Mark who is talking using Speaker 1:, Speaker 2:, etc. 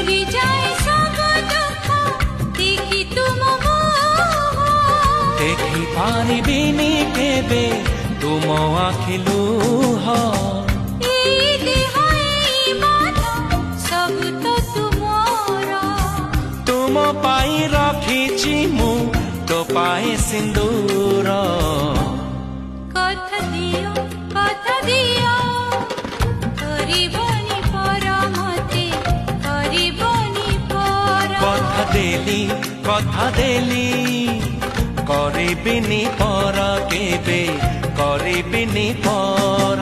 Speaker 1: ভুলি যায় সব দুঃখ দেখি তুম
Speaker 2: দেখি পারিবিনি কেবে তুম আখি লুহ
Speaker 1: এই দেহ এই মন ସବୁ তো ତୁମର
Speaker 2: তুম পাই রখিছি মু তো পাই সিন্দুর
Speaker 1: কথা দিও କରିବନି ପର ମତେ କରିବନି ପର
Speaker 2: কথা দেলি করিবিনি পর কেবে করিবিনি পর